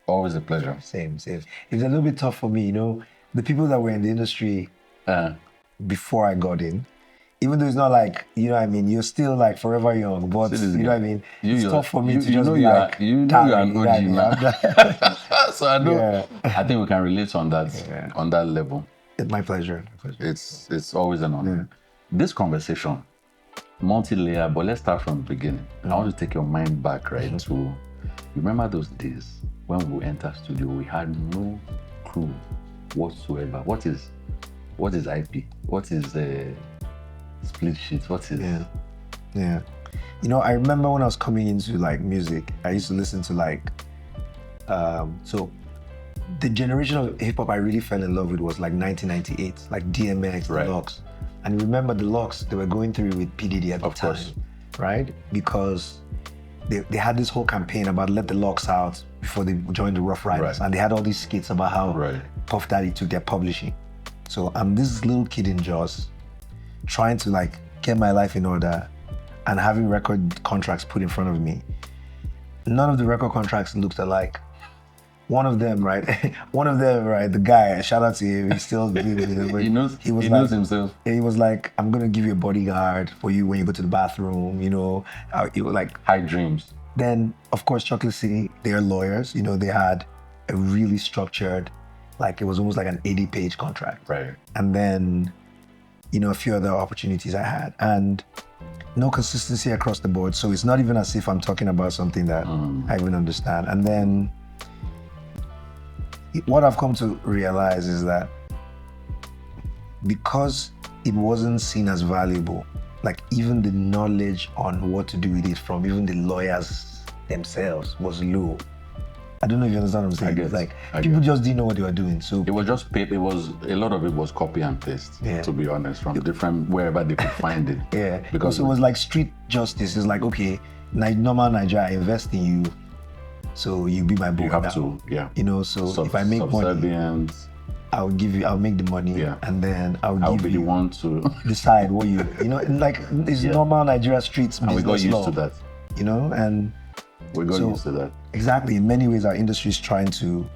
Always a pleasure. Same. It's a little bit tough for me, you know. The people that were in the industry before I got in, even though it's not like, you know what I mean, you're still like forever young, but you know what I mean, it's tough for me to just be like, you're an OG now. So I know, Yeah. I think we can relate on that level. It's my pleasure. It's always an honor. This conversation, multi-layer, but let's start from the beginning. I want to take your mind back, right, to, you remember those days when we entered studio, we had no clue whatsoever. What is IP? What is split sheet? What is... Yeah. You know, I remember when I was coming into like music, I used to listen to like, so the generation of hip hop I really fell in love with was like 1998, like DMX, the Locks. And remember the Locks, they were going through with P. Diddy at the time, right? Because they had this whole campaign about let the Locks out before they joined the Rough Riders. And they had all these skits about how Puff Daddy took their publishing. So I'm this little kid in Jos trying to like get my life in order and having record contracts put in front of me. None of the record contracts looked alike. One of them, right? The guy, shout out to him, he's still doing it. He knows himself. He was like, I'm gonna give you a bodyguard for you when you go to the bathroom, you know. It was like high dreams. Then, of course, Chocolate City, they're lawyers, you know, they had a really structured, like it was almost like an 80-page contract. Right. And then, you know, a few other opportunities I had. And no consistency across the board. So it's not even as if I'm talking about something that I even understand. And then what I've come to realize is that because it wasn't seen as valuable, like even the knowledge on what to do with it from even the lawyers themselves was low. I don't know if you understand what I'm saying. People just didn't know what they were doing. So it was just paper. A lot of it was copy and paste, to be honest, from different wherever they could find it. Because it was like street justice. It's like, okay, normal Nigeria, I invest in you, so you be my boy. You have to, You know, so if I make money, I'll make the money, and then I'll be the one to decide what you know, like it's normal Nigeria streets business. And we got used to that, you know, and we got used to that. Exactly. In many ways, our industry is trying to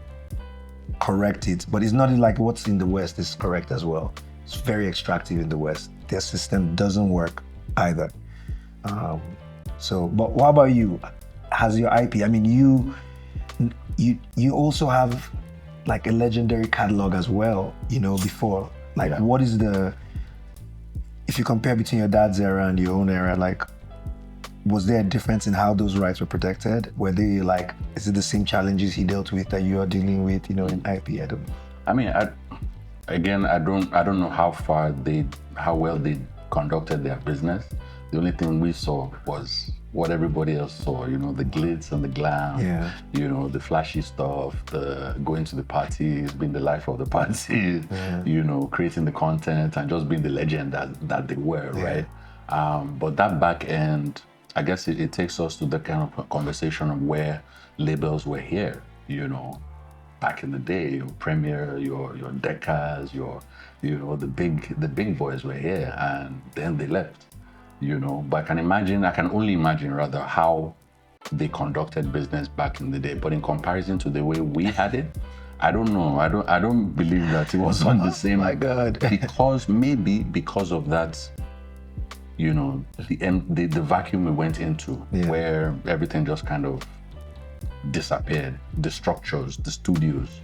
correct it, but it's not like what's in the West is correct as well. It's very extractive in the West. Their system doesn't work either. But what about you? Has your IP? I mean, you also have like a legendary catalog as well. You know, before what is if you compare between your dad's era and your own era, like, was there a difference in how those rights were protected? Were they like, is it the same challenges he dealt with that you are dealing with, you know, in IP? I don't know. I mean, I don't know how well they conducted their business. The only thing we saw was what everybody else saw, you know, the glitz and the glam, you know, the flashy stuff, the going to the parties, being the life of the party, you know, creating the content and just being the legend that they were, right? But that back end, I guess it takes us to the kind of conversation of where labels were here, you know, back in the day, your Premier, your Decas, the big boys were here, and then they left, you know. But I can only imagine rather how they conducted business back in the day. But in comparison to the way we had it, I don't know. I don't believe that it was on the same. My God. because of that. You know, the vacuum we went into, where everything just kind of disappeared. The structures, the studios,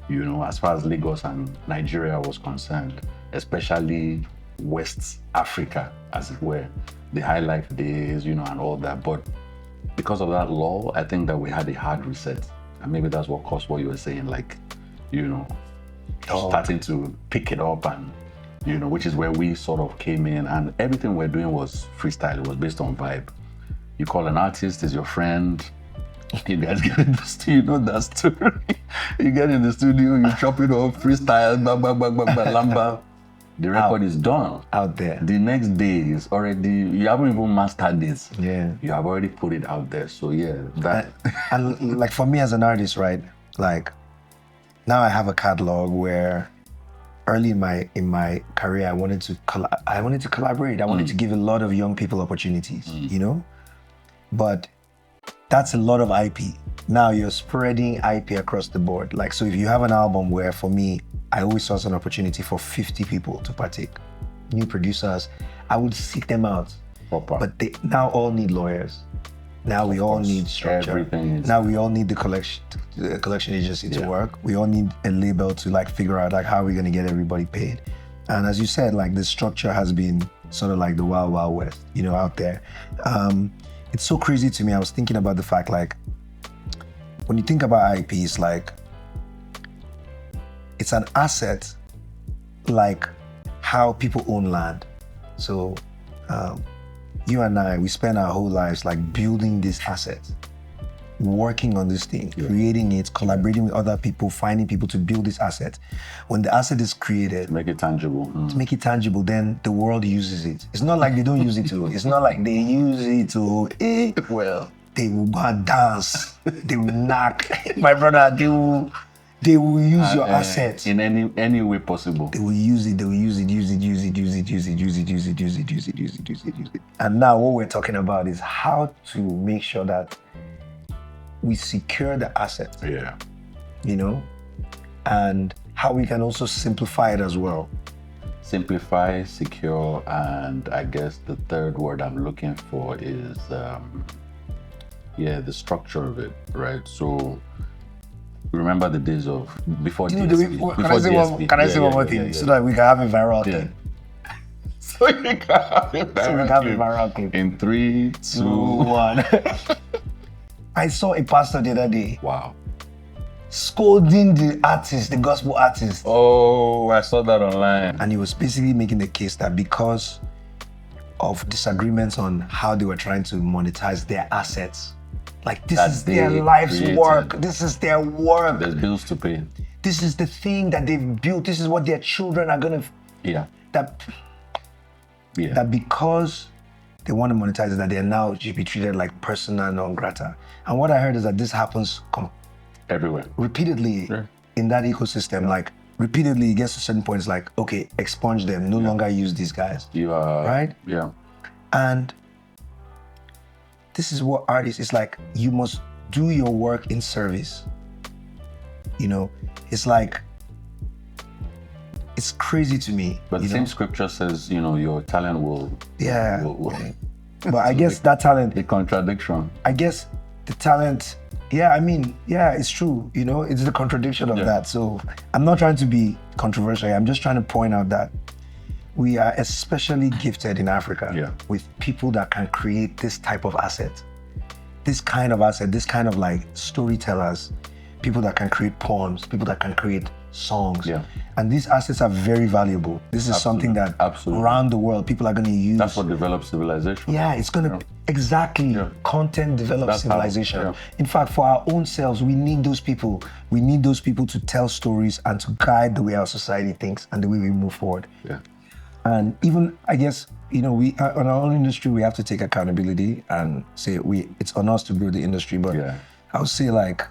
you know, as far as Lagos and Nigeria was concerned, especially West Africa, as it were, the high life days, you know, and all that. But because of that law, I think that we had a hard reset. And maybe that's what caused what you were saying, like, you know, starting to pick it up and, you know, which is where we sort of came in, and everything we're doing was freestyle. It was based on vibe. You call an artist, is your friend. You guys get in the studio, you know that story. You get in the studio, you chop it off, freestyle, lamba. The record is done. Out there. The next day is already, you haven't even mastered this. Yeah. You have already put it out there. So that. And like for me as an artist, right? Like now I have a catalog where early in my career, I wanted to collaborate. I wanted to give a lot of young people opportunities, you know? But That's a lot of IP. Now you're spreading IP across the board. Like, so if you have an album where, for me, I always saw an opportunity for 50 people to partake, new producers, I would seek them out. Proper. But they now all need lawyers. Now we all need structure. Everything is... Now we all need the collection agency to work. We all need a label to like figure out like how we're gonna get everybody paid. And as you said, like the structure has been sort of like the wild, wild west, you know, out there. It's so crazy to me. I was thinking about the fact, like, when you think about IP, it's like, it's an asset, like how people own land. So you and I, we spend our whole lives like building this asset, working on this thing, creating it, collaborating with other people, finding people to build this asset. When the asset is created, to make it tangible. to make it tangible, then the world uses it. It's not like they don't use it to, it's not like they use it to, well, they will go and dance, they will knock. My brother, they will use your assets. In any way possible. They will use it, use it. And now what we're talking about is how to make sure that we secure the asset. Yeah. You know? And how we can also simplify it as well. Simplify, secure, and I guess the third word I'm looking for is, the structure of it, right? So remember the days of before DSP. Can I say one more thing so that we can have a viral thing? So we can have a viral thing. In 3, 2, 1. I saw a pastor the other day. Wow. Scolding the artist, the gospel artist. Oh, I saw that online. And he was basically making the case that because of disagreements on how they were trying to monetize their assets, like this is their life's work. This is their work. There's bills to pay. This is the thing that they've built. This is what their children are gonna. That because they want to monetize it, that they're now should be treated like persona non grata. And what I heard is that this happens everywhere, repeatedly in that ecosystem. Like repeatedly, it gets to certain points. Like, okay, expunge them. No longer use these guys. You are right. Yeah. And this is what artists, it's like, you must do your work in service. You know, it's like, it's crazy to me. But the same scripture says, you know, your talent will... But I guess that talent... The contradiction. I guess the talent, it's true. You know, it's the contradiction of that. So I'm not trying to be controversial. I'm just trying to point out that we are especially gifted in Africa with people that can create this type of asset. This kind of asset, this kind of like storytellers, people that can create poems, people that can create songs. And these assets are very valuable. This is something that around the world, people are going to use. That's what develops civilization. It's going to, content develops civilization. In fact, for our own selves, we need those people. We need those people to tell stories and to guide the way our society thinks and the way we move forward. And even, I guess, you know, we on our own industry, we have to take accountability and say it's on us to build the industry. But I would say like,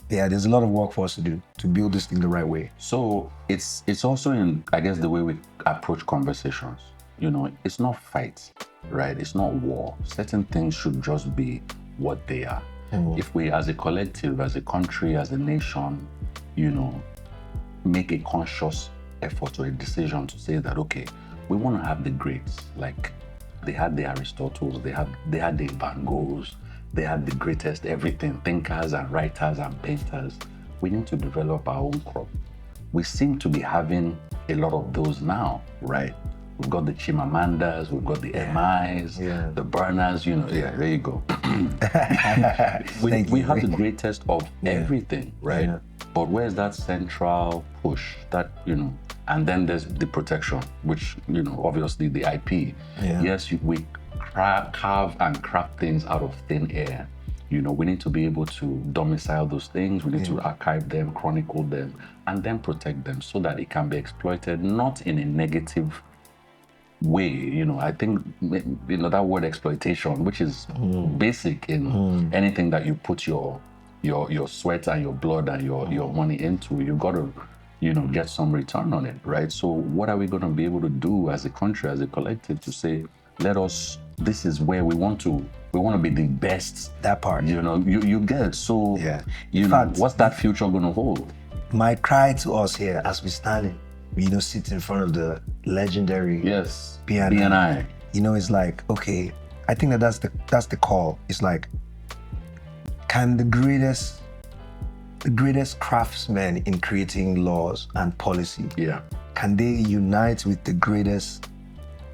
there's a lot of work for us to do to build this thing the right way. So it's also in, I guess, the way we approach conversations. You know, it's not fights, right? It's not war. Certain things should just be what they are. If we, as a collective, as a country, as a nation, you know, make a conscious effort or a decision to say that, okay, we want to have the greats. Like they had the Aristotles, they had the Van Goghs, they had the greatest everything, thinkers and writers and painters. We need to develop our own crop. We seem to be having a lot of those now, right? We've got the Chimamandas, we've got the MIs, the Burners, you know, there you go. we have the greatest of everything, right? But where's that central push, that, you know, and then there's the protection, which, you know, obviously the IP. Yes, we carve and craft things out of thin air. You know, we need to be able to domicile those things. We need to archive them, chronicle them, and then protect them so that it can be exploited, not in a negative way. You know, I think, you know, that word exploitation, which is basic in anything that you put your sweat and your blood and your money into, you got to, you know, get some return on it, right? So what are we going to be able to do as a country, as a collective, to say, let us this is where we want to be the best. That part. You know, you get so. Yeah. You In know, fact, what's that future going to hold? My cry to us here as we stand, sit in front of the legendary Yes. BNI. BNI. It's like, okay, I think that's the call. It's like, can the greatest craftsmen in creating laws and policy, can they unite with the greatest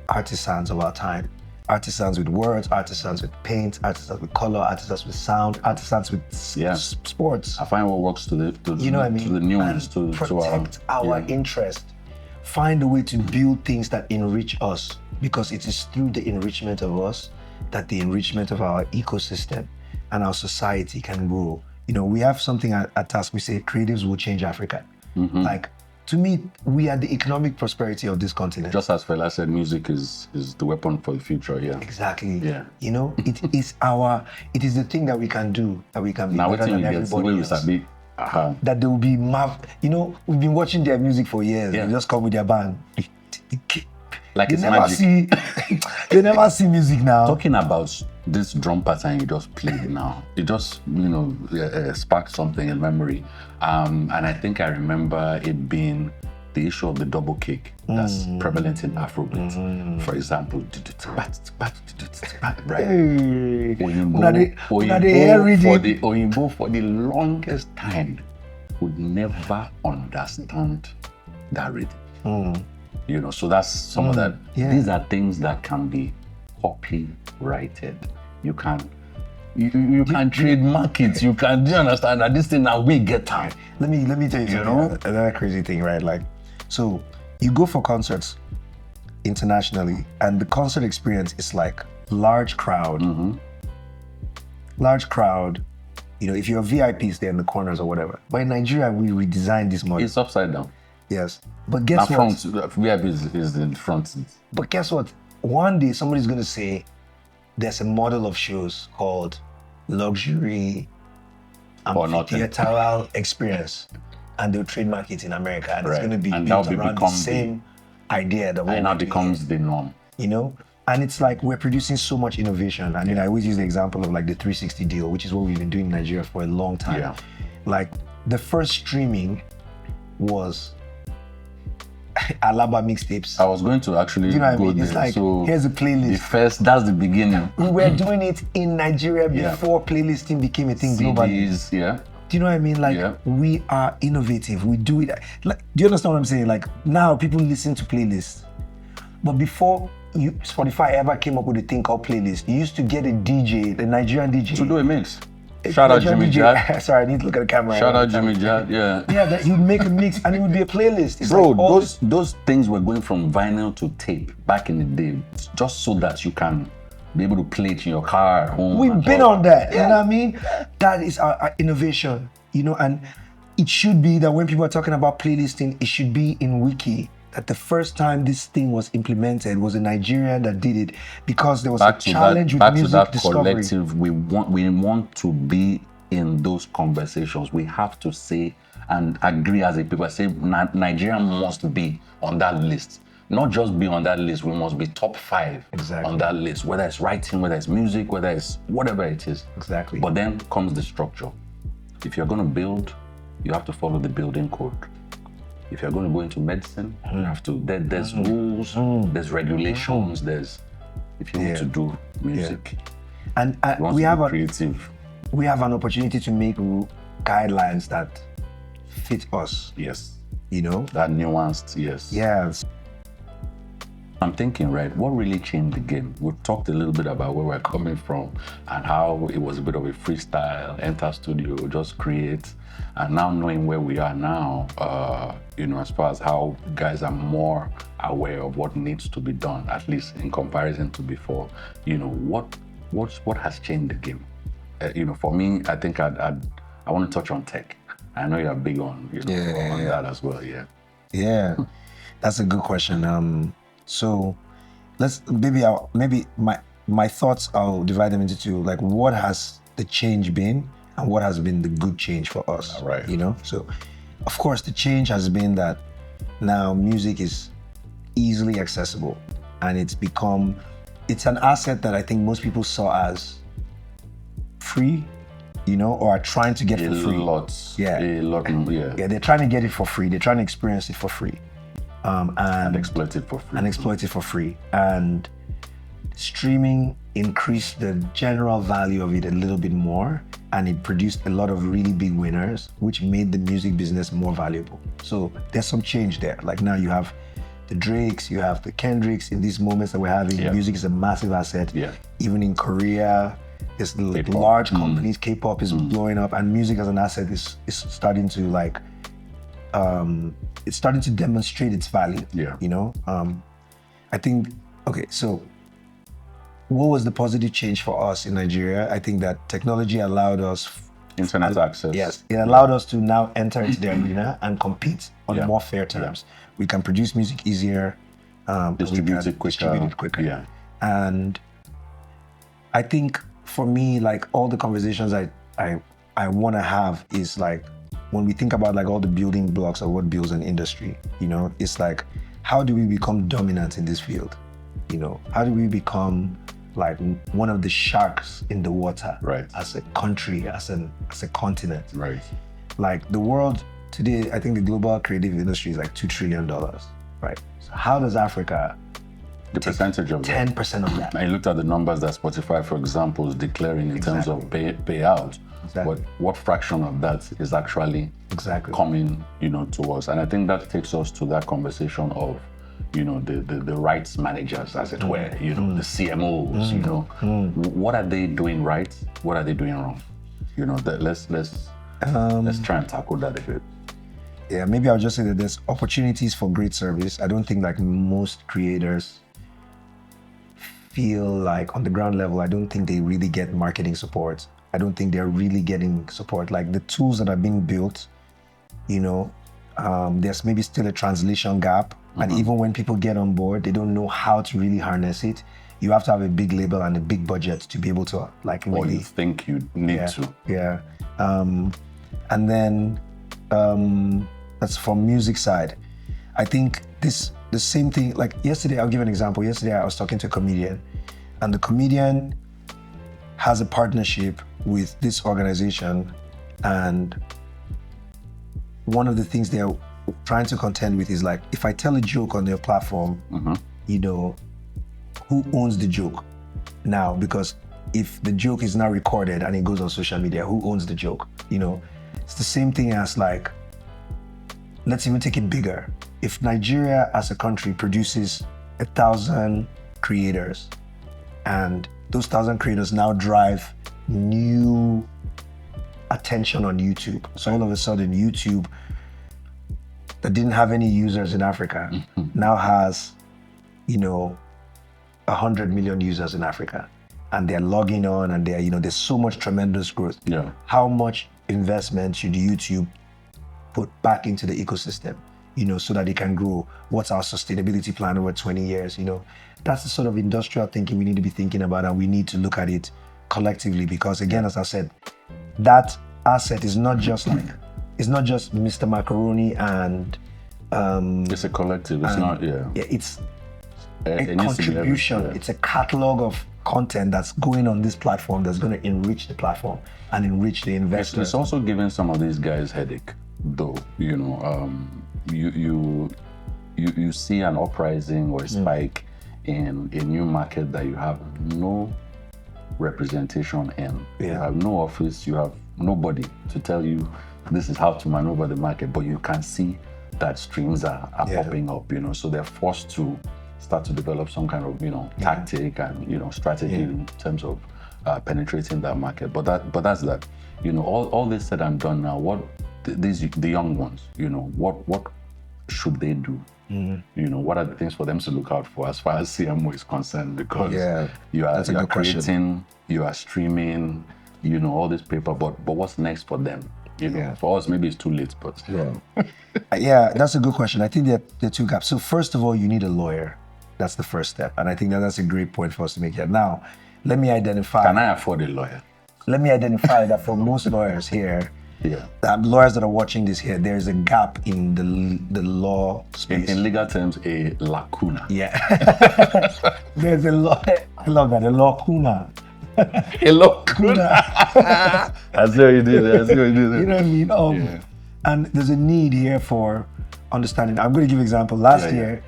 artisans of our time? Artisans with words, artisans with paint, artisans with color, artisans with sound, artisans with sports. I find what works to the to the nuance, to protect our interest. Find a way to build things that enrich us, because it is through the enrichment of us that the enrichment of our ecosystem and our society can grow. We have something at Task. We say creatives will change Africa. Like, to me, we are the economic prosperity of this continent. Just as Fela said, music is the weapon for the future. Yeah. Exactly. Yeah. It is the thing that we can do, that we can be now, better than everybody else. That they will be we've been watching their music for years. Yeah. They just come with their band. Like it's never magic. They never see music now. Talking about this drum pattern you just played now, it just sparked something in memory, and I think I remember it being the issue of the double kick that's prevalent in Afrobeat, for example. Right? Hey. Oyinbo for the longest time would never understand that rhythm. So that's some of that. Yeah. These are things that can be copyrighted. You can trademark it. You can. Do you understand that this thing now we get time? Let me tell you something. Another crazy thing, right? Like, so you go for concerts internationally, and the concert experience is like large crowd. Large crowd. If you're VIPs, they're in the corners or whatever. But in Nigeria, we redesigned this model. It's upside down. Yes, but guess what? VIP is in front seat. But guess what? One day somebody's going to say there's a model of shows called luxury amphitheatral experience, and they'll trademark it in America, and it's going to be built around the same idea. And now becomes the norm. And it's like we're producing so much innovation. I mean, I always use the example of like the 360 deal, which is what we've been doing in Nigeria for a long time. Yeah. Like, the first streaming was Alaba mixtapes. I was going to actually go there. It's like, so here's a playlist. That's the beginning. We were doing it in Nigeria before playlisting became a thing globally. CDs, yeah. Do you know what I mean? Like, we are innovative. We do it. Like, do you understand what I'm saying? Like, now people listen to playlists. But before Spotify ever came up with a thing called playlist, you used to get a DJ, the Nigerian DJ. To do a mix. Shout out Jimmy Jad. Sorry, I need to look at the camera. Shout out Jimmy Jad, yeah. Yeah, that he'd make a mix and it would be a playlist. It's Bro, like those things were going from vinyl to tape back in the day, just so that you can be able to play it in your car at home. We've been on that, you know what I mean? That is our innovation, and it should be that when people are talking about playlisting, it should be in Wiki. That the first time this thing was implemented was a Nigerian that did it, because there was a challenge with music discovery. Collective, we want to be in those conversations. We have to say and agree as a people. Say Nigeria must be on that list. Not just be on that list, we must be top 5 on that list. Whether it's writing, whether it's music, whether it's whatever it is. Exactly. But then comes the structure. If you're going to build, you have to follow the building code. If you're going to go into medicine, you have to. There's rules, there's regulations, if you want to do music. And we have creative. We have an opportunity to make guidelines that fit us. Yes. That nuanced. Yes. Yes. I'm thinking, right, what really changed the game? We've talked a little bit about where we're coming from and how it was a bit of a freestyle, enter studio, just create. And now knowing where we are now, as far as how guys are more aware of what needs to be done, at least in comparison to before, what has changed the game? For me, I think I want to touch on tech. I know you're big on, on that as well, yeah. Yeah, that's a good question. So let's maybe my thoughts, I'll divide them into two. Like, what has the change been and what has been the good change for us? Right. So of course the change has been that now music is easily accessible and it's become it's an asset that I think most people saw as free, or are trying to get for free. A lot, yeah. Yeah, they're trying to get it for free. They're trying to experience it for free. And exploit it for free. And streaming increased the general value of it a little bit more, and it produced a lot of really big winners, which made the music business more valuable. So there's some change there. Like now you have the Drakes, you have the Kendricks. In these moments that we're having, music is a massive asset. Yeah. Even in Korea, there's like large companies, K-pop is blowing up, and music as an asset is starting to it's starting to demonstrate its value. Yeah. I think, okay, so what was the positive change for us in Nigeria? I think that technology allowed us internet access. Yes, it allowed us to now enter into the arena and compete on more fair terms. We can produce music easier, distribute it quicker. Yeah. And I think for me, like all the conversations I want to have is like, when we think about like all the building blocks of what builds an industry, it's like, how do we become dominant in this field? How do we become like one of the sharks in the water, right? As a country, as a continent, right? Like the world today, I think the global creative industry is like $2 trillion, right? So how does Africa? The percentage of 10% of that. I looked at the numbers that Spotify, for example, is declaring in terms of payout. Exactly. But what fraction of that is actually coming, to us? And I think that takes us to that conversation of, the rights managers, as it were, the CMOs, what are they doing right? What are they doing wrong? Let's try and tackle that a bit. Yeah, maybe I'll just say that there's opportunities for great service. I don't think like most creators feel like on the ground level, I don't think they really get marketing support. I don't think they're really getting support. Like the tools that are being built, there's maybe still a translation gap. And even when people get on board, they don't know how to really harness it. You have to have a big label and a big budget to be able to like really. Or you think you need to. Yeah. And then that's from music side. I think the same thing, like yesterday, I'll give an example. Yesterday, I was talking to a comedian, and the comedian has a partnership with this organization, and one of the things they're trying to contend with is like, if I tell a joke on their platform, who owns the joke now? Because if the joke is now recorded and it goes on social media, who owns the joke? It's the same thing as like, let's even take it bigger. If Nigeria as a country produces 1,000 creators, and those 1,000 creators now drive new attention on YouTube. So all of a sudden YouTube, that didn't have any users in Africa, now has, 100 million users in Africa. And they're logging on, and there's so much tremendous growth. Yeah. How much investment should YouTube put back into the ecosystem, so that it can grow? What's our sustainability plan over 20 years? That's the sort of industrial thinking we need to be thinking about, and we need to look at it collectively, because again, as I said, that asset is not just like, it's not just Mr. Macaroni and it's a collective. It's not. It's a contribution. It's a catalog of content that's going on this platform that's going to enrich the platform and enrich the investors. It's also giving some of these guys headache, though. You see an uprising or a spike in a new market that you have no representation in. You have no office. You have nobody to tell you this is how to maneuver the market, but you can see that streams are popping up, so they're forced to start to develop some kind of, tactic and, strategy in terms of penetrating that market. But that's that. All this said and done now, what the young ones, what should they do? What are the things for them to look out for as far as CMO is concerned? Because you are creating, you are streaming, all this paper, but what's next for them? For us, maybe it's too late, but yeah, that's a good question. I think there are two gaps. So first of all, you need a lawyer. That's the first step, and I think that's a great point for us to make here. Now, let me identify. Can I afford a lawyer? Let me identify that for most lawyers here, Yeah. Lawyers that are watching this here, there's a gap in the law space. In legal terms, a lacuna. Yeah. There's a law. I love that. A lacuna. A lacuna. I see what you did. You know what I mean? Yeah. And there's a need here for understanding. I'm going to give an example. Last year,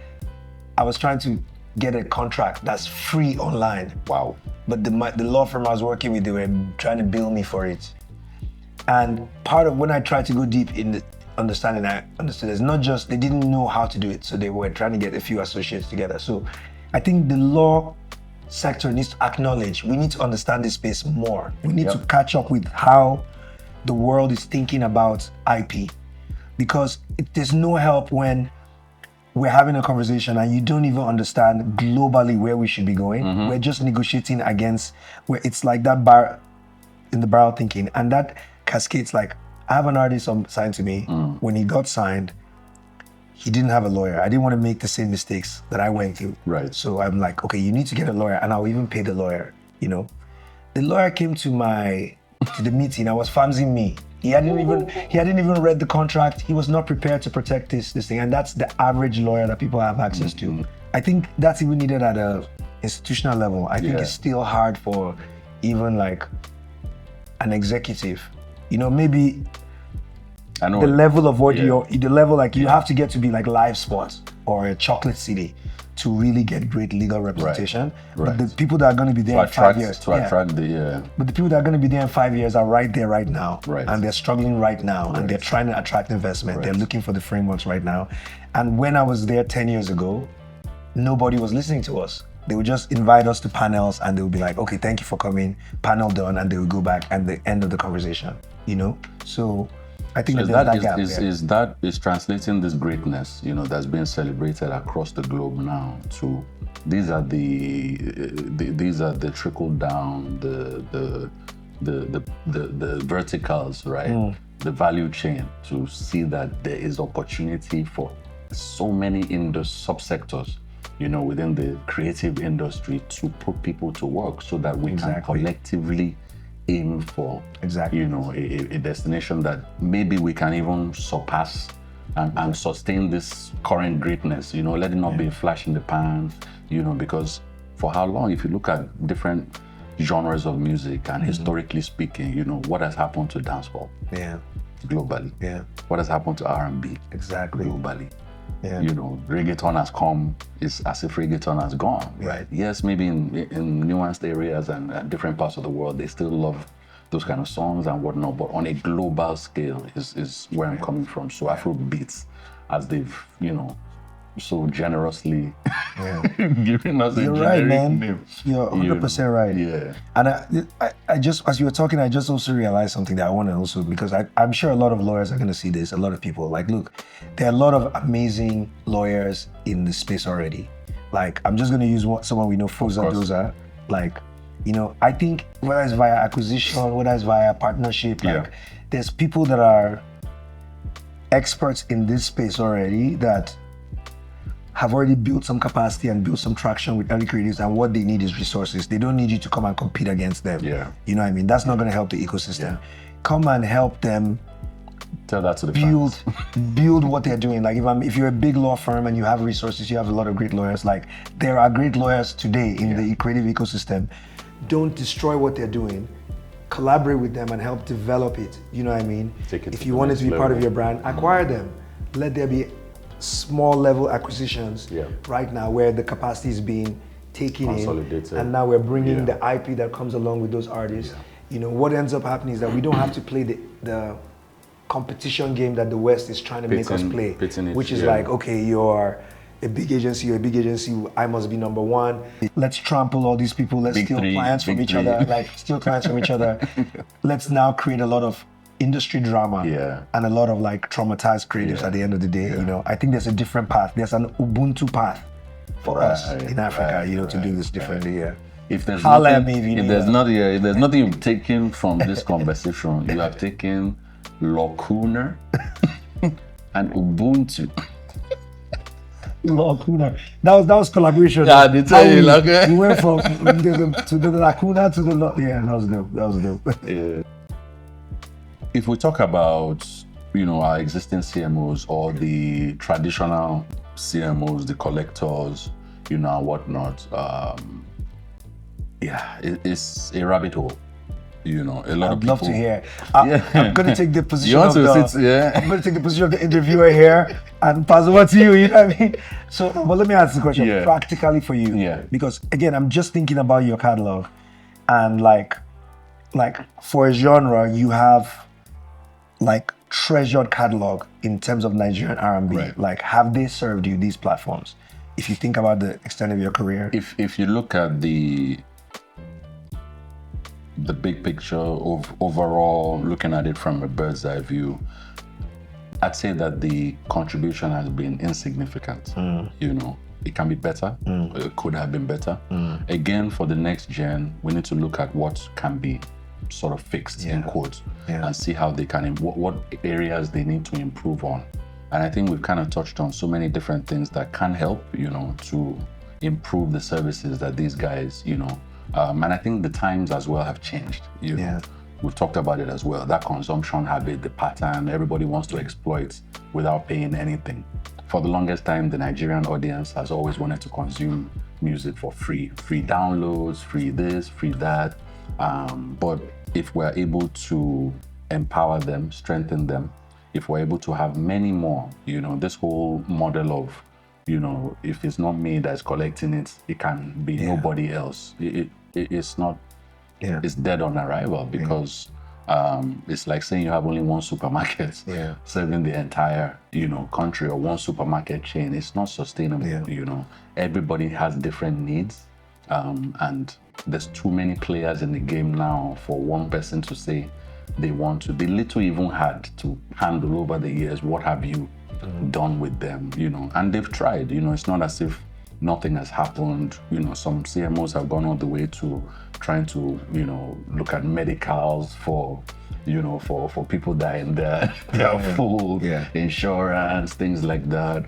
I was trying to get a contract that's free online. Wow. But the law firm I was working with, they were trying to bill me for it. And part of when I tried to go deep in the understanding, I understood it's not just they didn't know how to do it, so they were trying to get a few associates together. So I think the law sector needs to acknowledge we need to understand this space more. We need to catch up with how the world is thinking about IP, because there's no help when we're having a conversation and you don't even understand globally where we should be going. We're just negotiating against where it's like that bar in the barrel thinking, and that cascades. Like, I have an artist signed to me. When he got signed, he didn't have a lawyer. I didn't want to make the same mistakes that I went through. Right. So I'm like, okay, you need to get a lawyer, and I'll even pay the lawyer. You know, the lawyer came to the meeting. I was fanzing me. He hadn't even read the contract. He was not prepared to protect this thing, and that's the average lawyer that people have access to. I think that's even needed at a institutional level. I think it's still hard for even like an executive. You know, maybe the level of what you have to get to be like Live Sports or a Chocolate City to really get great legal representation. But the people that are going to be there in 5 years. But the people that are going to be there in 5 years are right there right now. Right. And they're struggling right now. And they're trying to attract investment. They're looking for the frameworks right now. And when I was there 10 years ago, nobody was listening to us. They would just invite us to panels and they would be like, okay, thank you for coming, panel done, and they would go back and the end of the conversation, you know? So I think that gap is translating this greatness, you know, that's being celebrated across the globe now to these are the trickle down, the verticals, right? The value chain, to see that there is opportunity for so many subsectors, you know, within the creative industry to put people to work so that we can collectively aim for, you know, a destination that maybe we can even surpass and sustain this current greatness, you know, let it not be a flash in the pan, you know, because for how long, if you look at different genres of music and historically speaking, you know, what has happened to dancehall globally? What has happened to R&B globally? You know, reggaeton has come, it's as if reggaeton has gone, right? Yes, maybe in nuanced areas and different parts of the world, they still love those kind of songs and whatnot, but on a global scale is where I'm coming from. So Afro beats, as they've, you know, so generously giving us You're a right, generic man. name. You're 100% right. Yeah. And I just, as you were talking, I just also realized something that I want to also, because I'm sure a lot of lawyers are going to see this, a lot of people. Like, look, there are a lot of amazing lawyers in the space already. Like, I'm just going to use someone we know, Foza Doza. Like, you know, I think whether it's via acquisition, whether it's via partnership, like, there's people that are experts in this space already that have already built some capacity and built some traction with early creatives, and what they need is resources. They don't need you to come and compete against them. You know what I mean? That's not going to help the ecosystem. Come and help them tell that to the fans. build what they're doing. Like, if you're a big law firm and you have resources, you have a lot of great lawyers. Like, there are great lawyers today in the creative ecosystem. Don't destroy what they're doing. Collaborate with them and help develop it. You know what I mean? If you want it to be part of your brand, acquire them. Let there be small level acquisitions right now where the capacity is being taken in, and now we're bringing the IP that comes along with those artists. You know, what ends up happening is that we don't have to play the competition game that the West is trying to make us play, which is like, okay, you're a big agency, I must be number one. Let's trample all these people, let's steal clients from each other, Let's now create a lot of industry drama and a lot of like traumatized creatives at the end of the day. You know, I think there's a different path. There's an Ubuntu path for us in Africa, you know, to do this differently. If there's nothing you've taken from this conversation, you have taken lacuna and Ubuntu. Lacuna. That was collaboration. Yeah, they tell you like we went from to the lacuna to the that was dope. if we talk about, our existing CMOs or the traditional CMOs, the collectors, and whatnot, it's a rabbit hole. A lot of I'd people. love to hear. I'm going to take the position want of to sit, yeah. I'm going to take the position of the interviewer here and pass over to you. You know what I mean? So, but let me ask the question practically for you. Yeah. Because again, I'm just thinking about your catalog, and like for a genre, you have like treasured catalog in terms of Nigerian R&B. Right. Like, have they served you, these platforms? If you think about the extent of your career, if you look at the big picture of overall, looking at it from a bird's eye view, I'd say that the contribution has been insignificant. It can be better. It could have been better. Again, for the next gen, we need to look at what can be sort of fixed in quotes and see how they can, what areas they need to improve on. And I think we've kind of touched on so many different things that can help, to improve the services that these guys, and I think the times as well have changed. We've talked about it as well. That consumption habit, the pattern, everybody wants to exploit without paying anything. For the longest time, the Nigerian audience has always wanted to consume music for free downloads, free this, free that. But if we're able to empower them, strengthen them, if we're able to have many more, this whole model of, if it's not me that's collecting it, it can be nobody else. It's not, it's dead on arrival because it's like saying you have only one supermarket serving the entire, country, or one supermarket chain. It's not sustainable. Everybody has different needs, and there's too many players in the game now for one person to say they want to. The little even had to handle over the years, what have you done with them, and they've tried. It's not as if nothing has happened. Some CMOs have gone all the way to trying to, look at medicals for people dying their food, insurance, things like that.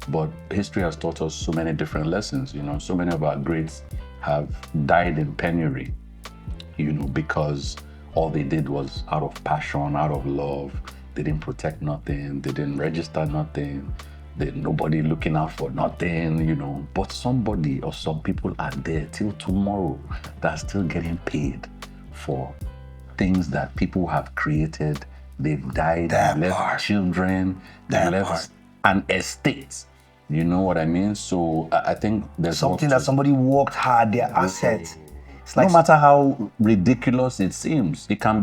But history has taught us so many different lessons. So many of our greats have died in penury, because all they did was out of passion, out of love. They didn't protect nothing. They didn't register nothing. Nobody looking out for nothing, but somebody or some people are there till tomorrow that's still getting paid for things that people have created. They've died, they left children, they left an estate. You know what I mean? So I think there's something that somebody worked hard, their asset. It's like, no matter how ridiculous it seems, it can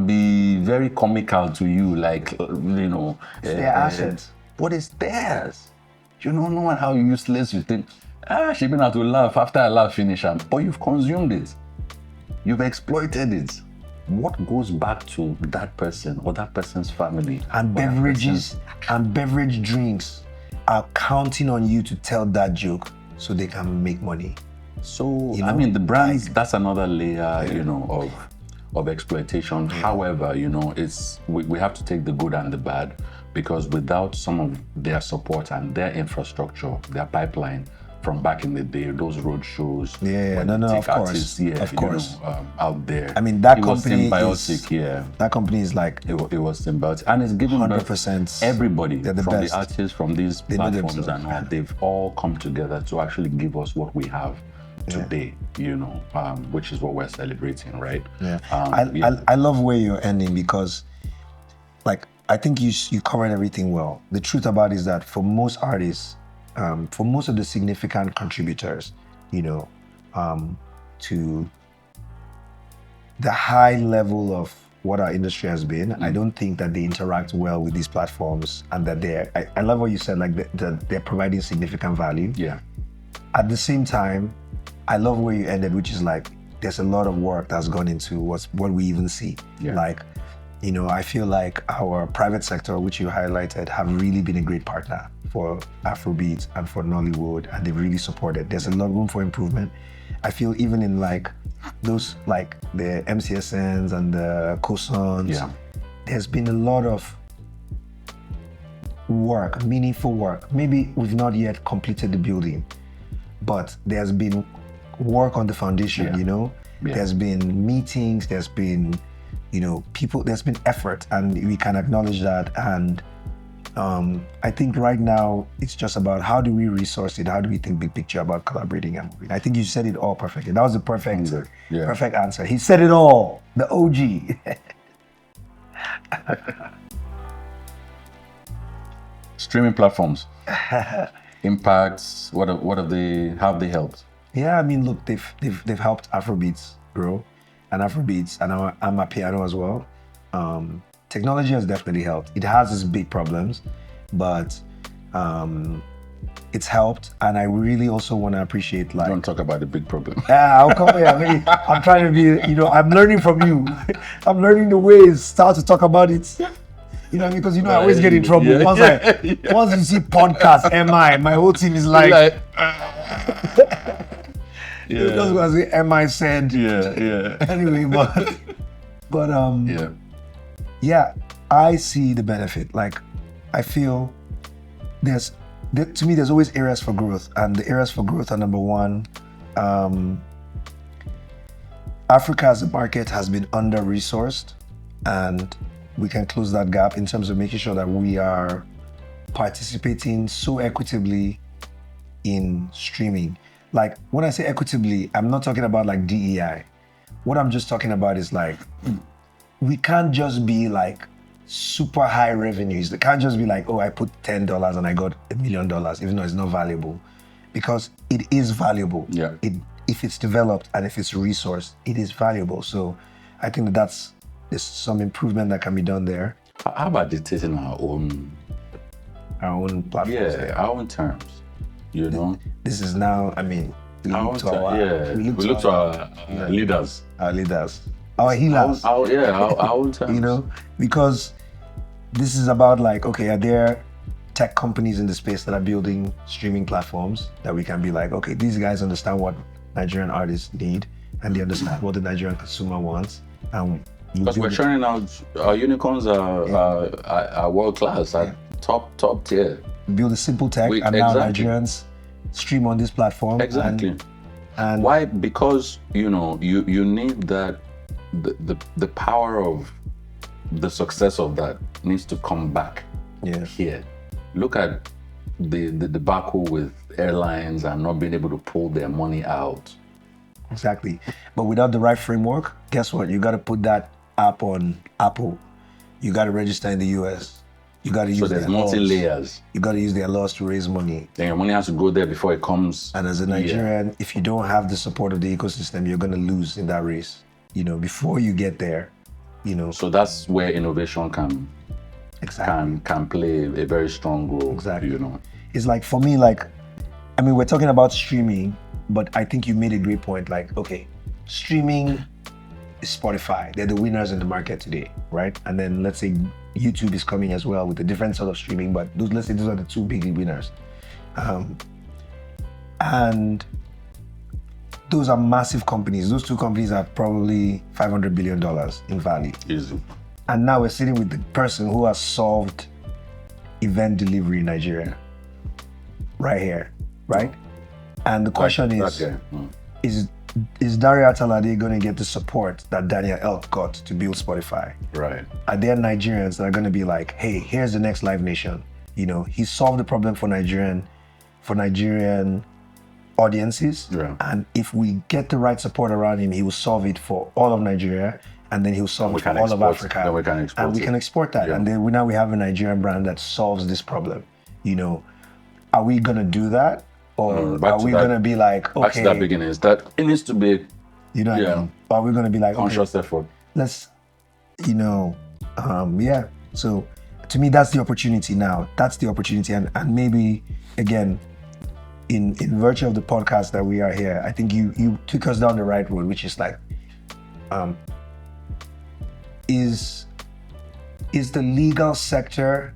be very comical to you, like, it's their assets. But it's theirs. No matter how useless you think, she been out to laugh after I laugh finish, but you've consumed it. You've exploited it. What goes back to that person or that person's family? And beverages and beverage drinks are counting on you to tell that joke so they can make money. So, the brands, that's another layer, of exploitation. However, it's we have to take the good and the bad, because without some of their support and their infrastructure, their pipeline from back in the day, those road shows, of course, out there. That company was symbiotic. That company is like it was symbiotic, and it's giving 100%. Everybody They're the from best. the artists, from these platforms and all, they've all come together to actually give us what we have today, which is what we're celebrating, right? I love where you're ending, because I think you covered everything well. The truth about it is that for most artists, for most of the significant contributors, to the high level of what our industry has been, I don't think that they interact well with these platforms, and that I love what you said, they're providing significant value. Yeah. At the same time, I love where you ended, which is there's a lot of work that's gone into what we even see. Yeah. I feel like our private sector, which you highlighted, have really been a great partner for Afrobeat and for Nollywood, and they've really supported. There's a lot of room for improvement. I feel even in those the MCSNs and the COSONs, there's been a lot of work, meaningful work. Maybe we've not yet completed the building, but there's been work on the foundation, There's been meetings, there's been people, there's been effort, and we can acknowledge that. And I think right now it's just about how do we resource it? How do we think big picture about collaborating and moving? I think you said it all perfectly. That was the perfect answer. He said it all. The OG. Streaming platforms. Impacts. What have they? How have they helped? Yeah, I mean, look, they've helped Afrobeats grow, and I'm a piano as well. Technology has definitely helped. It has its big problems, but it's helped. And I really also want to appreciate, like, Don't talk about the big problem. yeah, I'll come here. I mean, I'm trying to be, I'm learning from you. I'm learning the ways. Start to talk about it. Because I always get in trouble. Once you see podcast, my whole team is like just gonna say MI said. Anyway, but yeah, I see the benefit. Like, I feel to me, there's always areas for growth, and the areas for growth are, number one, Africa as a market has been under-resourced, and we can close that gap in terms of making sure that we are participating so equitably in streaming. Like, when I say equitably, I'm not talking about like DEI. What I'm just talking about is, like, we can't just be like super high revenues. It can't just be like, oh, I put $10 and I got $1 million, even though it's not valuable. Because it is valuable. Yeah. If it's developed and if it's resourced, it is valuable. So I think there's some improvement that can be done there. How about dictating our own platforms? Yeah, our own terms. This is now, I mean, we look to our leaders. Our leaders. Our healers. Our own terms. Because this is about, like, okay, are there tech companies in the space that are building streaming platforms that we can be like, okay, these guys understand what Nigerian artists need, and they understand what the Nigerian consumer wants. And because we're churning out, our unicorns are world class, top tier. Build a simple tech, and now Nigerians stream on this platform. Exactly. And why? Because you need that. The power of the success of that needs to come back here. Look at the debacle with airlines and not being able to pull their money out. Exactly. But without the right framework, guess what? You got to put that app on Apple. You got to register in the US. You got to use their laws. Multi-layers. You got to use their laws to raise money. Then your money has to go there before it comes. And as a Nigerian, if you don't have the support of the ecosystem, you're going to lose in that race. Before you get there, So that's where innovation can play a very strong role. Exactly. It's like, for me, like, I mean, we're talking about streaming, but I think you made a great point. Like, okay, streaming is Spotify. They're the winners in the market today, right? And then let's say YouTube is coming as well with a different sort of streaming, but let's say those are the two big winners. And those are massive companies. Those two companies are probably $500 billion in value. Easy. And now we're sitting with the person who has solved event delivery in Nigeria. Right here, right? And the question is Dario Atalade going to get the support that Daniel Elk got to build Spotify? Right. Are there Nigerians that are going to be like, hey, here's the next Live Nation? He solved the problem for Nigerian audiences. Yeah. And if we get the right support around him, he will solve it for all of Nigeria, and then he'll solve it for all of Africa. Then we can export and we can export that. Yeah. And then now we have a Nigerian brand that solves this problem. Are we going to do that? Or are we going to be like, okay. Back to that beginning, is that it needs to be, what I mean? Are we going to be like, conscious effort? Let's, So to me, that's the opportunity now. That's the opportunity. And maybe, again, in virtue of the podcast that we are here, I think you took us down the right road, which is like, is the legal sector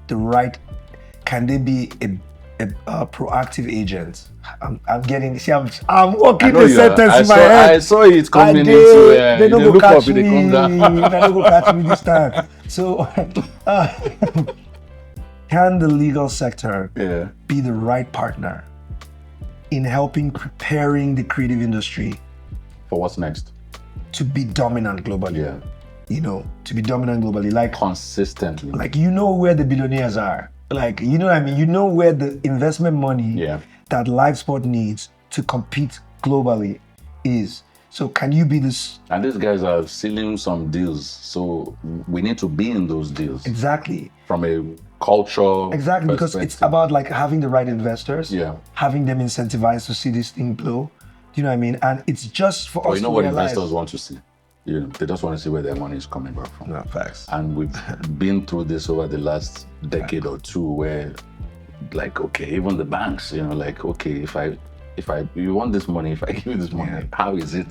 the right? Can they be a proactive agent? I'm working the sentence in my head. I saw it coming into they don't go catch me. They don't go catch me this time. So, can the legal sector be the right partner in helping preparing the creative industry for what's next? to be dominant globally. Yeah. You know, to be dominant globally, like Consistently. like you know where the billionaires are. Like, you know what I mean? You know where the investment money that live sport needs to compete globally is. So can you be this? And these guys are sealing some deals, so we need to be in those deals. Exactly. From a culture. Exactly, because it's about like having the right investors, having them incentivized to see this thing blow. Do you know what I mean? And it's just for us you know to what realize. investors want to see? You know, they just want to see where their money is coming back from. No, facts. And we've been through this over the last decade or two, where, like, okay, even the banks, you know, like, okay, if you want this money, if I give you this money, how is it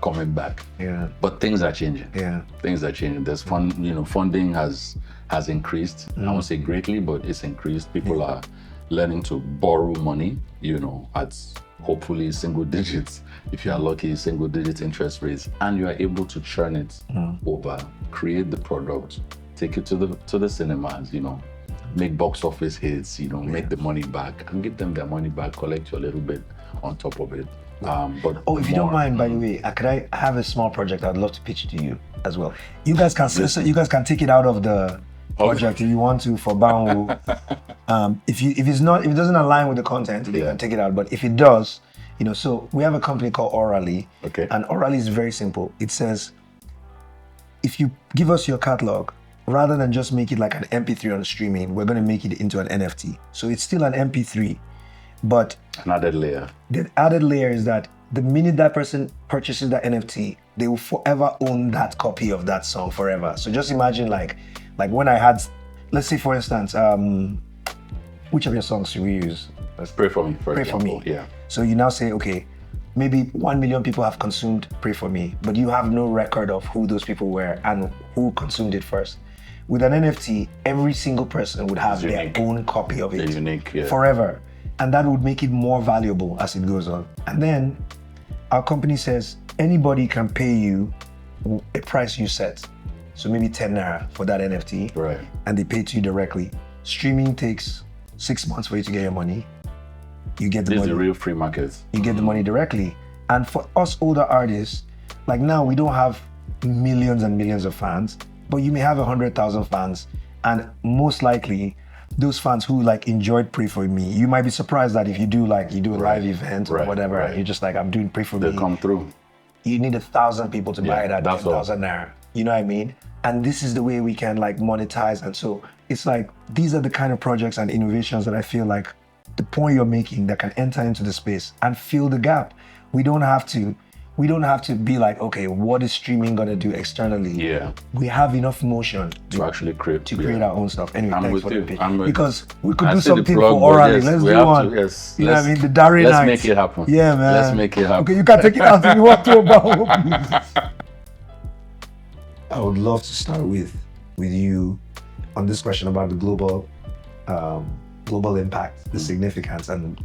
coming back? Yeah. But things are changing. Yeah. Things are changing. There's funding has increased. I won't say greatly, but it's increased. People are learning to borrow money, you know, at hopefully single digits, if you are lucky, single digit interest rates, and you are able to churn it over, create the product, take it to the cinemas, you know, make box office hits, you know, make the money back and give them their money back, collect you a little bit on top of it. But if you don't mind, by the way, I have a small project I'd love to pitch to you as well. You guys can take it out of the project if you want to for Banwo. If it doesn't align with the content, you can take it out. But if it does, you know, so we have a company called Orally. Okay. And Orally is very simple. It says, if you give us your catalog, rather than just make it like an MP3 on streaming, we're going to make it into an NFT. So it's still an MP3, but an added layer. The added layer is that the minute that person purchases that NFT, they will forever own that copy of that song forever. So just imagine like when I had, let's say for instance, which of your songs should we use? Pray for Me. Pray for Me. Yeah. So you now say, okay, maybe 1 million people have consumed Pray for Me, but you have no record of who those people were and who consumed it first. With an NFT, every single person would have their own copy of it. They're unique, forever. And that would make it more valuable as it goes on. And then our company says anybody can pay you a price you set. So maybe 10 naira for that NFT. Right. And they pay to you directly. Streaming takes 6 months for you to get your money. You get the money. This is a real free market. You get the money directly. And for us older artists, like now we don't have millions and millions of fans, but you may have 100,000 fans. And most likely, those fans who like enjoyed Pray For Me, you might be surprised that if you do a live event or whatever, and you're just like, I'm doing Pray For Me. They'll come through. You need 1,000 people to buy that 10,000 naira. You know what I mean? And this is the way we can like monetize. And so it's like, these are the kind of projects and innovations that I feel like the point you're making that can enter into the space and fill the gap. We don't have to be like, okay, what is streaming gonna do externally? Yeah. We have enough motion to actually create our own stuff. Anyway, I'm thanks with for you. the pitch. I'm with because we could I do see the something plug, for Orally. yes, Let's we do have one. to, yes. You know what I mean? The Dari Let's night. make it happen. Yeah, man. Let's make it happen. Okay, you can take it out if you want to about I would love to start with you on this question about the global impact, the significance, and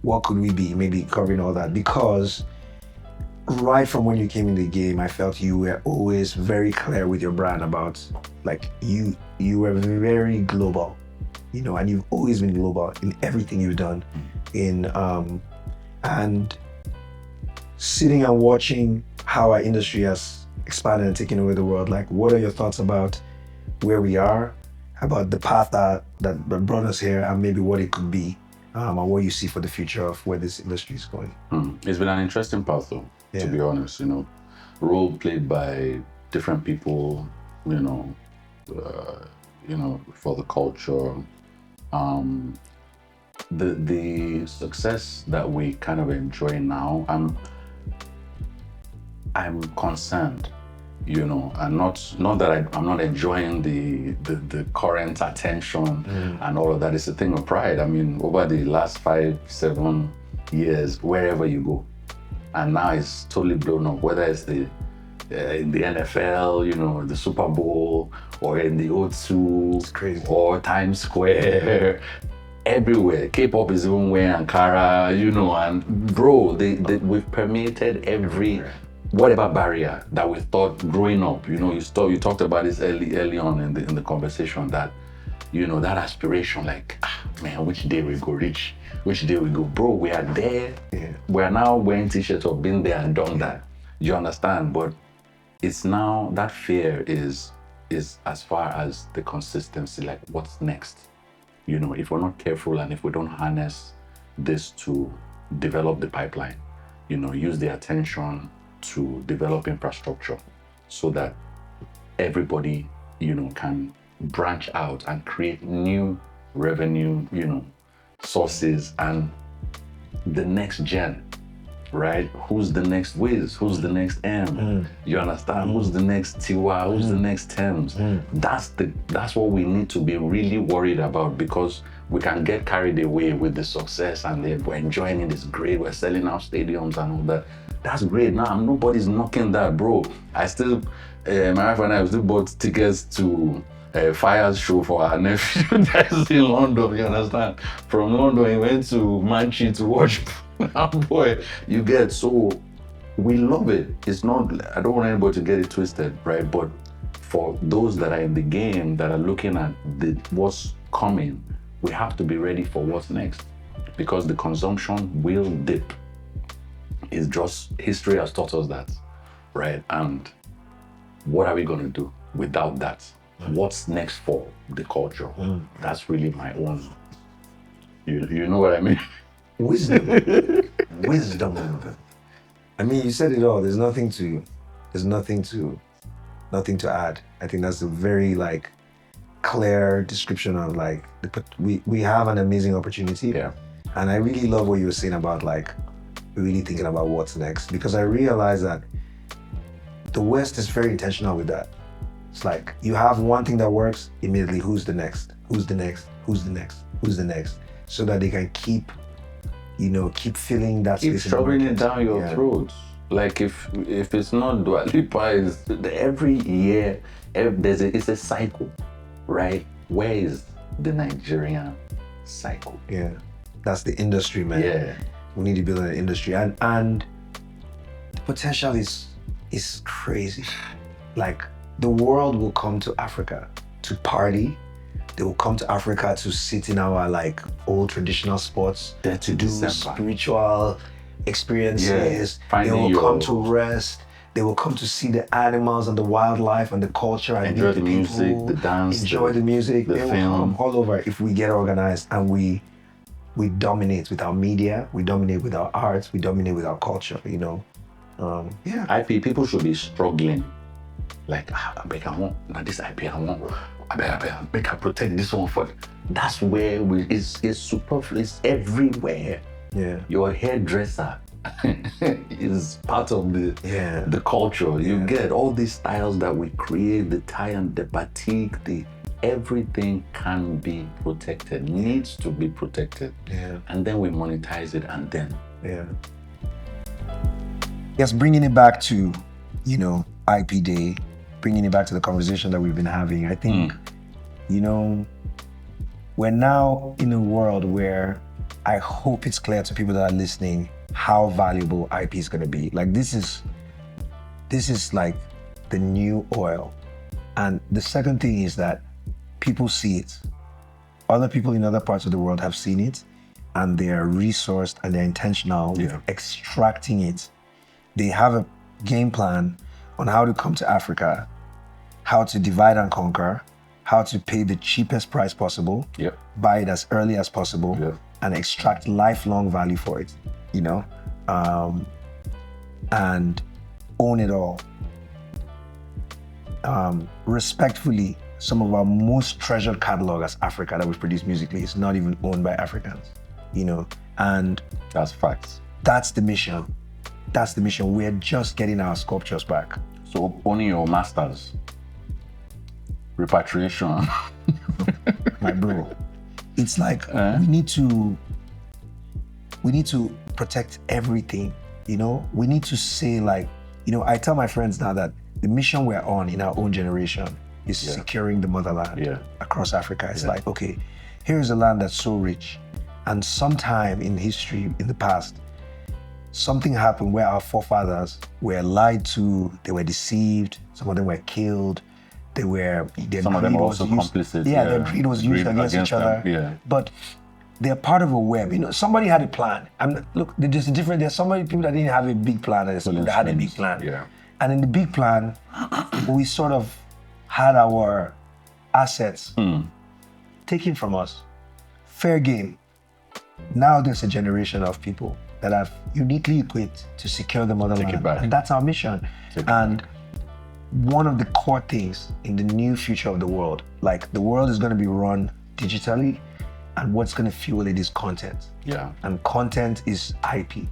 what could we be, maybe covering all that. Because right from when you came in the game, I felt you were always very clear with your brand about, like, you were very global, you know, and you've always been global in everything you've done. And sitting and watching how our industry has expanded and taken over the world, like, what are your thoughts about where we are, about the path that brought us here, and maybe what it could be, and what you see for the future of where this industry is going? It's been an interesting path, though, to be honest. You know, role played by different people, you know, for the culture. The success that we kind of enjoy now, I'm concerned, you know, and not that I'm not enjoying the current attention and all of that. It's a thing of pride. I mean, over the last 5-7 years, wherever you go, and now it's totally blown up. Whether it's in the NFL, you know, the Super Bowl, or in the O2, or Times Square. Everywhere. K-pop is even wearing Ankara, you know, and bro, we've permeated every whatever barrier that we thought growing up. You know, you talked about this early on in the conversation, that, you know, that aspiration, like, man, which day we go reach, which day we go, bro, we are there. We are now wearing t-shirts of been there and done that. You understand? But it's now that fear is as far as the consistency, like what's next? You know, if we're not careful and if we don't harness this to develop the pipeline, you know, use the attention to develop infrastructure so that everybody, you know, can branch out and create new revenue, you know, sources and the next gen, right? Who's the next Wiz? Who's the next M? You understand? Who's the next Tiwa? Who's the next Thames? That's what we need to be really worried about, because we can get carried away with the success and we're enjoying it. It's great. We're selling out stadiums and all that. That's great. Now nobody's knocking that, bro. I still, my wife and I still bought tickets to Fire's show for our nephew that's in London, you understand? From London, he went to Manchester to watch. Boy, you get, so we love it. It's not, I don't want anybody to get it twisted, right? But for those that are in the game, that are looking at what's coming, we have to be ready for what's next, because the consumption will dip. It's just, history has taught us that, right? And what are we going to do without that? What's next for the culture? That's really my own, you know what I mean? Wisdom. Wisdom. I mean, you said it all. There's nothing to add. I think that's a very like clear description of like we have an amazing opportunity. Yeah. And I really love what you were saying about like really thinking about what's next, because I realize that the West is very intentional with that. It's like you have one thing that works, immediately who's the next? Who's the next? Who's the next? Who's the next? So that they can keep filling that Keep space. shoving it down your throat. Like if it's not Dua Lipa, is every year, it's a cycle, right? Where is the Nigerian cycle? Yeah, that's the industry, man. Yeah, we need to build an industry, and the potential is crazy. Like the world will come to Africa to party. They will come to Africa to sit in our like old traditional spots, to do spiritual experiences. They will come to rest. They will come to see the animals and the wildlife and the culture and enjoy meet the music, people, the dance, enjoy the music. the They will film. come all over if we get organized and we dominate with our media, we dominate with our arts, we dominate with our culture. You know, IP people should be struggling. Like, I beg, I want, now this IP, I want, I beg, I protect this one for. That's where it's superfluous, it's everywhere. Yeah. Your hairdresser is part of the culture. You get all these styles that we create, the tie and the batik, everything can be protected, needs to be protected. Yeah. And then we monetize it, and then. Yeah. Yes, bringing it back to, you know, IP Day, bringing it back to the conversation that we've been having, I think, you know, we're now in a world where I hope it's clear to people that are listening how valuable IP is going to be. Like this is like the new oil. And the second thing is that people see it. Other people in other parts of the world have seen it, and they are resourced and they're intentional with extracting it. They have a game plan on how to come to Africa, how to divide and conquer, how to pay the cheapest price possible, buy it as early as possible, and extract lifelong value for it, you know, and own it all. Respectfully, some of our most treasured catalog as Africa that we've produced musically is not even owned by Africans, you know, and that's facts. That's the mission. That's the mission. We're just getting our sculptures back. So owning your masters, repatriation. My bro, it's like we need to protect everything, you know? We need to say like, you know, I tell my friends now that the mission we're on in our own generation is securing the motherland across Africa. It's like, okay, here's a land that's so rich, and sometime in history, in the past, something happened where our forefathers were lied to, they were deceived, some of them were killed, some of them were also complicit. Yeah, their greed was used against each other. Yeah. But they're part of a web. You know, somebody had a plan. Look, there's a different. There's so many people that didn't have a big plan, and there's people that had a big plan. Yeah. And in the big plan, we sort of had our assets taken from us. Fair game. Now there's a generation of people that have uniquely equipped to secure the motherland. Take it back. And that's our mission. And one of the core things in the new future of the world, like the world is going to be run digitally, and what's going to fuel it is content. Yeah. And content is IP.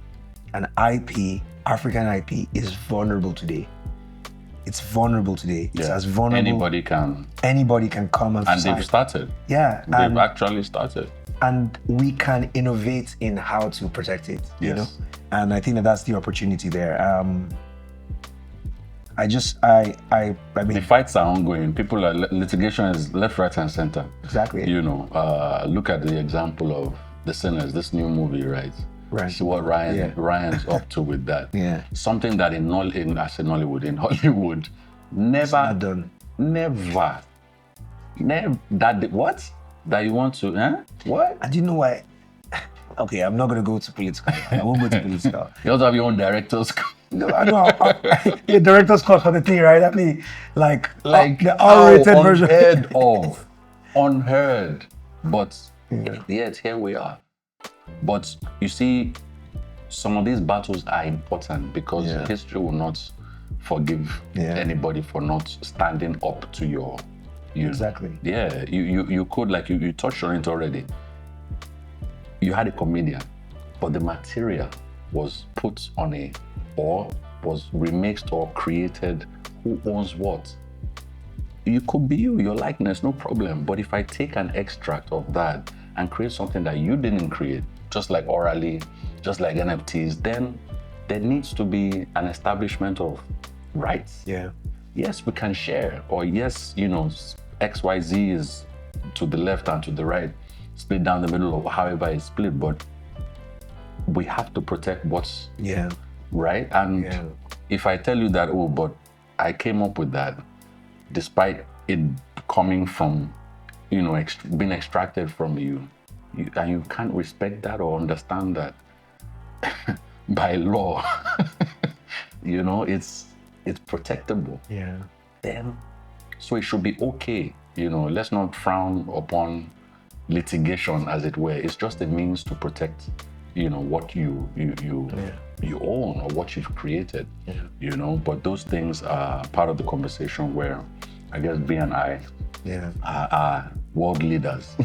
And IP, African IP, is vulnerable today. It's vulnerable today. It's as vulnerable. Anybody can come and they've started. Yeah. They've actually started. And we can innovate in how to protect it, you know? And I think that that's the opportunity there. I mean, the fights are ongoing. People are, litigation is left, right, and center. Exactly. You know, look at the example of The Sinners, this new movie, right? Right. See what Ryan's up to with that. Yeah. Something that in Hollywood, never done. Never. That you want to, What? And you know why? Okay, I'm not going to go to political. I won't go to political. You also have your own director's cut. No, I know. The director's cut for the thing, right? I mean, like the R-rated version. Unheard. But yet here we are. But you see, some of these battles are important because history will not forgive anybody for not standing up to your. Exactly. Yeah, you could, like you touched on it already. You had a comedian, but the material was put on or was remixed or created. Who owns what? You could be your likeness, no problem. But if I take an extract of that and create something that you didn't create, just like orally, just like NFTs, then there needs to be an establishment of rights. Yeah. Yes, we can share, or yes, XYZ is to the left and to the right, split down the middle, or however it's split, but we have to protect what's right. And if I tell you that, but I came up with that, despite it coming from, being extracted from you, and you can't respect that or understand that by law, it's protectable. Yeah. Then, so it should be okay. Let's not frown upon litigation, as it were. It's just a means to protect, what you own or what you've created. But those things are part of the conversation where I guess B and I are world leaders.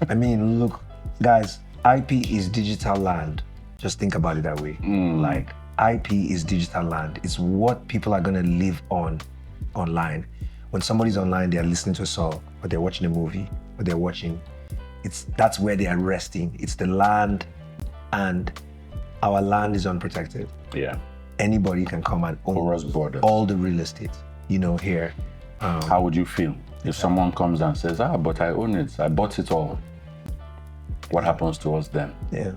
I mean, look, guys, IP is digital land. Just think about it that way. Like, IP is digital land. It's what people are gonna live on online. When somebody's online, they're listening to a song, or they're watching a movie, or they're watching. That's where they are resting. It's the land, and our land is unprotected. Yeah. Anybody can come and own all the real estate, here. How would you feel if someone comes and says, but I own it, I bought it all? What happens to us then? Yeah.